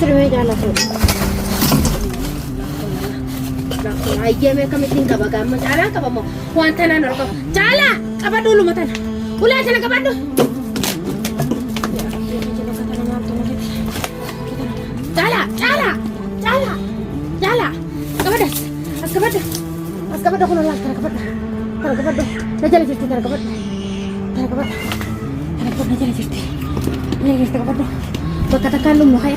Siree jaallatudha. Ayyamee akkamitti qaba gaamma caalaa qabamoo wanta naan argamu caalaa qabadhu luma tana ulee tana qabadhu. Caalaa qabadha as qabadha kun olaa tana qabadha na jala jirti tana qabadha na jala jirti qabadhu bakka takkaan lumnu kaya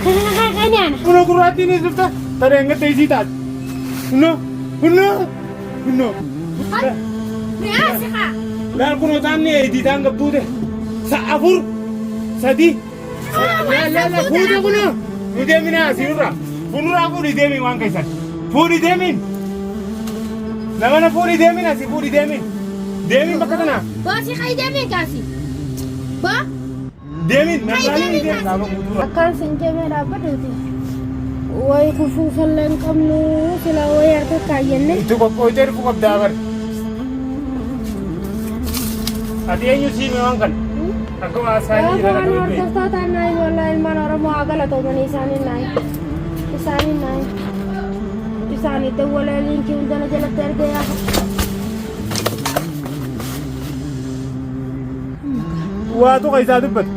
nyaana. Kuno gurraattiin ni dhufta taree engattee isii taate. Kuno. Mi'aasiqa. Laal kunoo taanni eediitaan gabbuute afur sadi. Fuute kunoo nu deemina asirra fuulduraa fuudhii deemin waan keessan fuudhii deemin namana fuudhii deemin asii fuudhii deemin bakka tanaa. Boosii kayi deemin kaasi. Boo. Deemin namni deemin. Akkaan sin deemee dhaabbadhuuti. Wayi kufuufallee hin qabnu silaa wayii harka kaayyannee. Itti qoqqooyitee dhufu qabdaa bari. Ati eenyu siime waan kana? Akkuma asaanii jira kan dhufe. Hordoftoota naayi walaa ilmaan Oromoo haa galatoomanii isaanii dawwalee liinkii hundana jalatti ergee yaafa. Waatu keessaa dubbatu.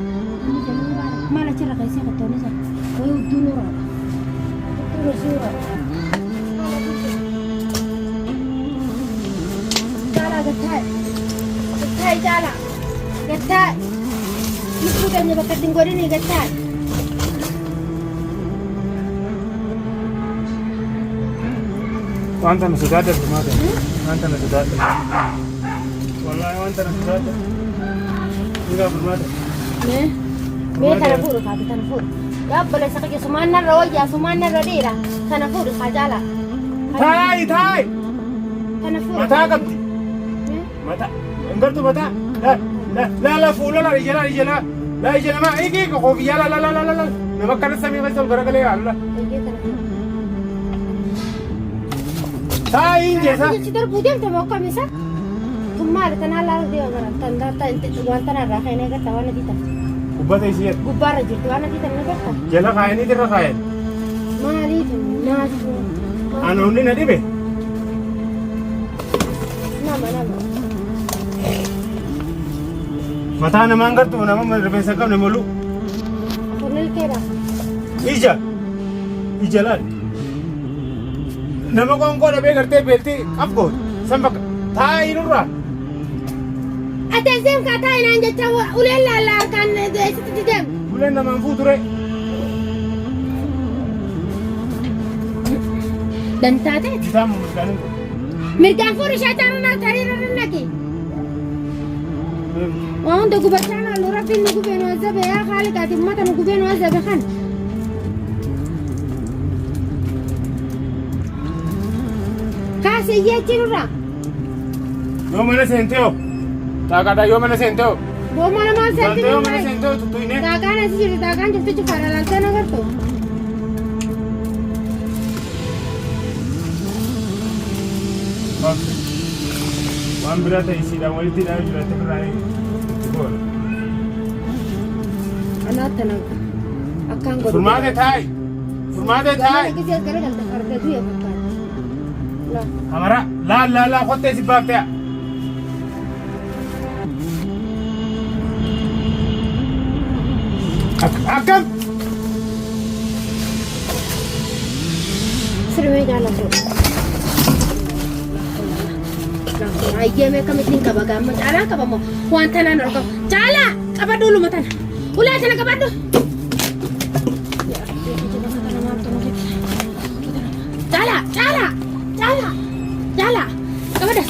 Maal achirra keessee qottoonni sana wayii hudduu nuuraadha. Jaalaa gattaa'e jaalaa lubbuu keenya bakka ittiin godhini gattaa'e. Wanta nu sodaadha maata. Wanta nu sodaadha. Wallaahi wanta nu sodaadha. Enggak bermata. Me kana fuudhu kaati kana fuudhu. Yaabbala isa kake sumaanna irra wayyaa sumaanna irra dheera kana fuudhu kajaala. Taai. Kana fuudhu. Mataa qabdi. Mataa. Engartu mataa. La fuula la ijala. La ijala ma iki ko kofiya la. Nama kana samii qasa garagalee alla. Taai jesa. Jechi darbuu deemte moo kamisa? Maal tanaa laala deema bara wanta narraa kaa'ee eegatta waan adii taate. Gubbata ishee. Gubbaarra jirti waan adii taate eegatta. Jala kaa'anii dirra kaa'een. Maaliif naatu. Anoonni na dhibe. Nama. Mataa namaan gartuu nama rifeensa qabne molu. Kunneen keera. Ija laal. Nama qoonqoo dhabee gartee beeltii qabgoon san bakka taa'ee nurraa. Ateesseen kaataa inaan jecha uleen laallaa kan sitti deemu. Uleen namaan fuuture. Dantaateeti. Isaan mirgaan Mirgaan fuudhu ishee taanunaa tariirra naqi. Waan hunda gubachaa naallu rabbiin nu gubee nu azzabe yaa haaliqaati ummata nu gubee nu azzabe kan. Kaasee jechi nurraa. Yoo mana seentee Taagaadhaa yoo mana seentee Boo mana maal seentee yoo mana seentee tuttuinee. Taagaan asii jirti taagaan jirti cufaadha laaltee nagartu. Waan biraa ta'e isiidhaan walitti hidhamee jiraate biraa itti boona. Anaatti naga akkaan godhu. Furmaatee taa'i. Gisee gara galta fardatu yaa fakkaata. Kamara laal qottee si baaftee. Akkam. Siree jaallatudha. Ayyamee akkamitti qaba gaamma caalaa qabamoo wanta naan argamu caalaa qabadhu luma tana ulee tana qabadhu. Caalaa qabadha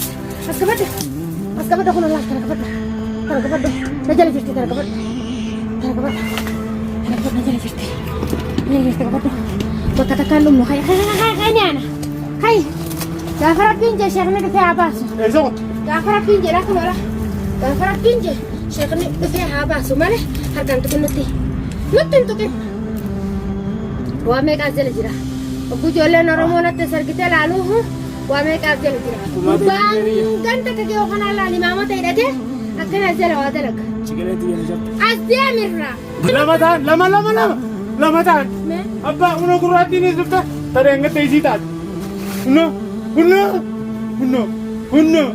as qabadha kun olaa tana qabadha na jala jirti tana qabadha na jala jirti qabadhu bakka takkaan lumnu kaya nyaana kaya. Gaafa rabbiin jee sheekni dhufee haa baasu. Gaafa rabbiin jee lafa lola. Gaafa rabbiin jee sheekni dhufee haa baasu malee harkaan tuqin nutti hin tuqin. Waa meeqaas jala jira. Ogguu ijoolleen Oromoo natti sargitee laaluu waa meeqaas jala jira. Gubbaan ganda kagee yookaan laali maamota hidhatee akkana jala waa dalaga. As deemirra. Lama ta'an. Abbaa kunoo gurraattiinis dhufte tadee hangattee isii taate. Kunoo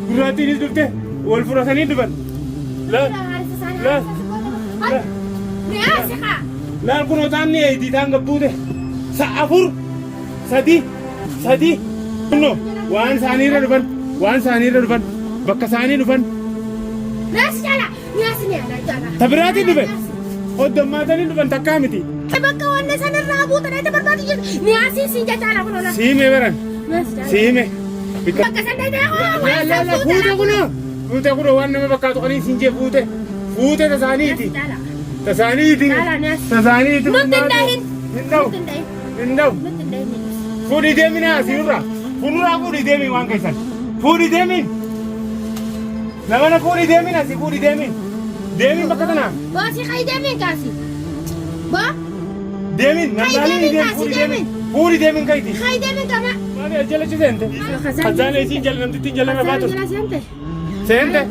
gurraattiinis dhufte wal fudhatanii dhufan. Laal kunoo taanni eeyitii taan gabbuute sa'a 4 3 kunoo waan isaaniirra dhufan bakka isaanii dhufan. Tabiraatiin dhufe hoddommaatanii dhufan takkaa miti. Bakka wanne sanarraa buutan ete barbaadu jirtu niyaasii siin jacaala kun ola. Siime baran. Siime. Bakka sanarraa fuute kunoo waan nama bakkaatu qanii siin jee fuute tasaaniiti. Hin dha'u. Fuudhii deeminaa asiirraa. Fuulduraa fuudhii deemin waan keessan. Fuudhii deemin. Namana fuudhii deemin asii fuudhii deemin. Deemin bakka tanaa. Baasii kayi deemin kaasi. Ba. Deemin namnaalee deemin fuudhii deemin. Fuudhii deemin kayiti. Kayi deemin kama. Maali ajjala seente. Khazaan isiin jala namtittiin jala na baatu. Seente.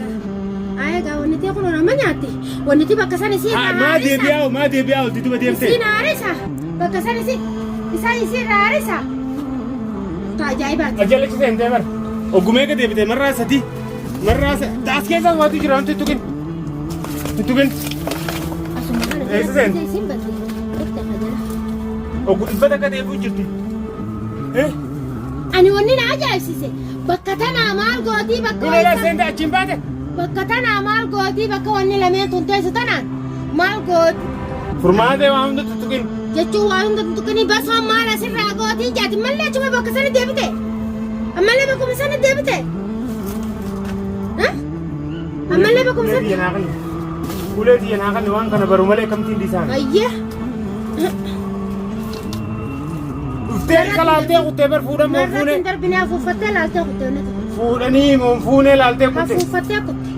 Ayegaa wanni tee kun nama nyaatti. Wanni tii bakka san isii irraa harisa. Maa deebi'aa dudduuba deemtee. Isiin harisa. Bakka san isii irraa harisa. Ajaa'ibaati. Ajjala seente bara. Oggumee ka deebite marraa sadii. Taas keessa waatu jira wanti tuttuqin. Eessa seente? Oggu dhibbata akka deebi'u jirti. Ani wanni na ajaa'ibsiise. Bakka tanaa maal gootii bakka Kunoo seente achiin baate. Bakka tanaa maal gootii bakka wanni lameen tun teessu tanaan maal gooti? Furmaatee waa hunda tuttuqin. Jechuun waa hunda tuttuqinii basoo maal asirraa gootii jaati mallee achuma bakka sana deebite. Ammallee bakkuma sana deebite. Ammallee bakkuma sana. Ulee xiyya naa kan waan kana baru malee kamtiin disaan. Ayya. Dhuftee kalaaltee kuttee bar fuudhamoo fuune. Marratti darbinee afuuffattee laaltee kuttee honnete. Fuudhanii moon fuunee laaltee kutte. Afuuffattee kutte.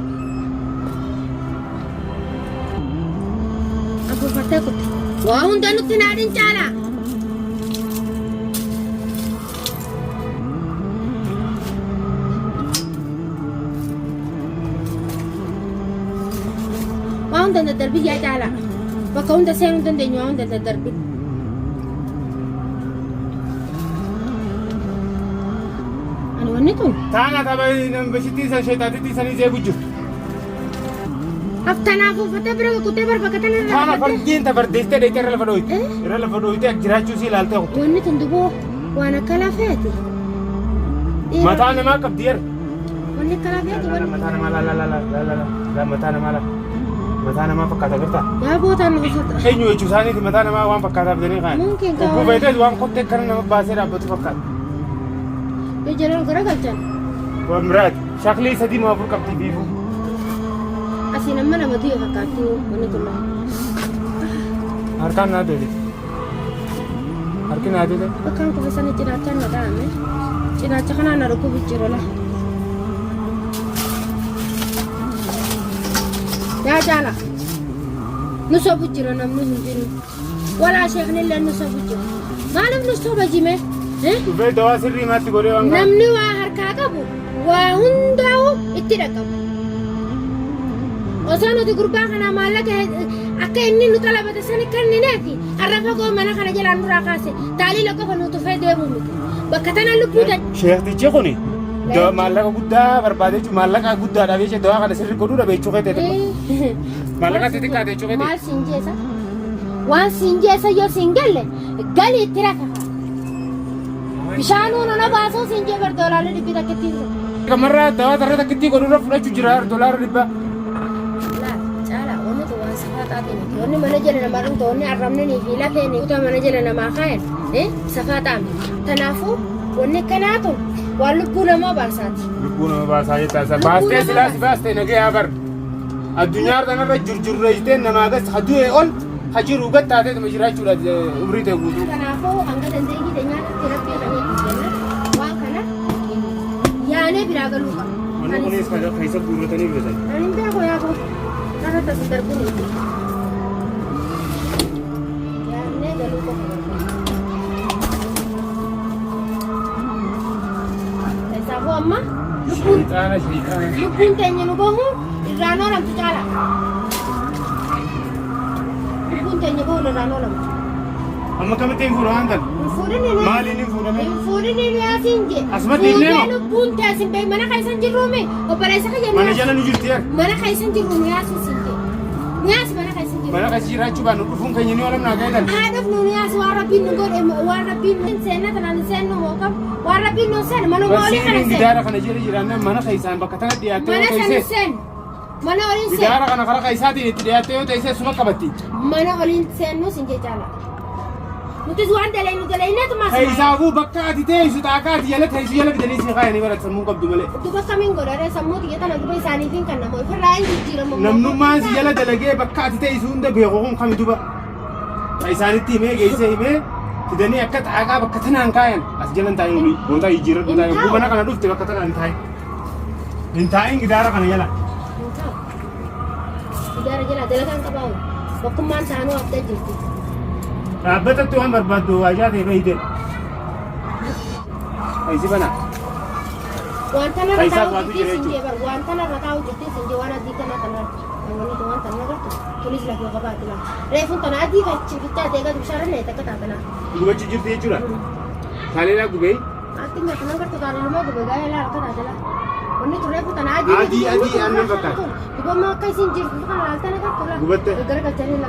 Afuuffattee kutte. Waa hunda nutti naadhin caala. Waa hunda daddarbii yaa caala. Bakka hunda seenuu dandeenyu waa hunda daddarbii. Ani wanni tun. Taana tapha bashittii san sheexaatitti sanii jeebu jirtu. Aftanaa afuuffattee bira kuttee bar bakka tana irraa. Taana fardiin tafardeessitee dheeyitee irra lafa dhooyite. Irra lafa dhooyitee jiraachuu sii ilaaltee kutte. Wanni tun duboo waan akka lafeeti. Mataa namaa qabdi yerra. Wanni akka lafeeti wanni. Mataa namaa mataa namaa fakkaata birtaa. Yaa bootaan nu uffata. Eenyu jechuu isaaniiti mataa namaa waan fakkaataaf jedhanii kaan. Mungkin kau. Obbo Beetes waan kottee kana nama baasee dhaabbatu fakkaata. Jalan garagalchan. Waan biraati. Shaaklee sadii moo afur qabdi biifu. Asii nama lamatu yoo fakkaatu wanni tulla. Harkaan naa doole. Harki naa doole. Bakkaan kufi sana cinaachaan na dhaame. Cinaacha kanaan na dhukkubi jirola. Yaa jaala. Nu sobu jiro namni hin jiru. Walaa sheekni illee nu sobu jiro. Maaliif nu soba jime? Dhufee dawaa sirrii maatti godhee waan qabu. Namni waa harkaa qabu waa hundaa'u itti dhaqabu. Osoo nuti gurbaa kana maallaqa akka inni nu xalabate sani kennineefi har'a fagoo mana kana jalaan nurraa kaase taaliila qofa nu tufee deemuu miti. Bakka tana lubbuu Sheektichi kuni maallaqa guddaa barbaadee jiru maallaqa guddaadhaaf jecha dawaa kana sirrii godhuu dhabe jechuu keeteeti. Maallaqa xixiqqaa jechuu keeteeti. Maal siin jeesa? Waan siin jeesa yoo siin galle galii itti rafa. Bishaan uunana baasuu siin jee bar doolaarri dhibbi takkitti. Kamarraa dawaa tarree takkitti godhuurra fudhachuu jira doolaarri dhibba. Caala wanni tu waan safaaxaatiin wanni mana jala namaa dhumta wanni arrabnanii fi lafeen kutaa mana jala namaa kaayan safaaxaan. Kanaafuu wanni akkanaa tun waan lubbuu namaa baasaati. Lubbuu nama baasaa jettaa baastee silaas baastee nagee haa bar. Addunyaa kanarra jurjurreessitee namaa gas hadu'ee ol hajiru gattaatee tuma jiraachuudha umrii ta'e guutuu. Kanaafuu hanga dandeenyi nyaata itti rabbee waan kana yaanee biraa galuu qaba. Wanni kunis keessa guurratanii bitan. Ani hin beeku yaa koo narra tasi darbuun hin yaanee galuu qaba. Isaafuu amma lubbuun teenya nu bahu irraan oolamtu caala. Lubbuun teenya bahu irraan oolamtu. Amma kamitti hin fuudhaman tan? Fuudhanii Maaliin hin fuudhame? fuudhanii yaasin je. Asumatti hin deemu? Fuudhee lubbuun taasin bee mana keessan jirruume obboleessa kiyya Mana jala nu jirti yaa? mana keessan jirruume yaasin sin je. Niyaas mana keessan jirruume. Mana kasi jiraachuu baanu dhufuun keenya ni oolamnaa gaheetan. Haadhaaf nu niyaas waan rabbiin nu godhe waan rabbiin nu seenna tanaan seennu mookam waan rabbiin nu seenna mana olii kana seenna. Gidaara kana jala jiraannaan mana keessaan bakka tana dhiyaattee Mana yoo sana ta'ise. seenna. Mana oliin seenna. Gidaara kana karaa keessaatiin itti dhiyaattee yoo ta'ise suma qabatti. Mana oliin seennu sin je jaala. Nutis waan dalaynatu maas. Keessaafu bakka ati teessu xaaqaa ati jala teessu jala fidanii si kaayanii bara sammuu qabdu malee. Duba kamiin godhare sammuu xiyya tana duba isaaniitiin kan namoo ofirraa hin jijjiiramu. Namnummaan si jala dalagee bakka ati teessu hunda beeku kun kami duba. Isaanitti himee geessee himee fidanii akka xaaqaa bakka tanaan kaayan as jalan taa'in goota jijjiirradhu taa'in mana kana dhufte bakka tanaan taa'in. Hin taa'in gidaara kana jala. Gidaara jala dalagaan qabaa'u bakkummaan taanuu abdii jirti. Dhaabbatatti waan barbaaddu waajjaa ta'e bahite. Kaisi bana. Wanta na Kaisaa rataa'u baatu jirti jira sinjee bar wanta na rataa'u jirti sinjee waan adii kana kana namoonni wanta na gartu tulis lafa qabaatu la reefuun kana adii fachi bittaa deegaa bishaan na takka taatana. Gubachi jirti jechuudha. Kaalee gubee. Ati nggak pernah kerja kalau rumah gue gaya lah kan adalah ini tuh repot tanah aja Adi, aneh bakal. gue mau kasih jinjit itu kan altan kan tuh lah Gubat teh. gara-gara cari lah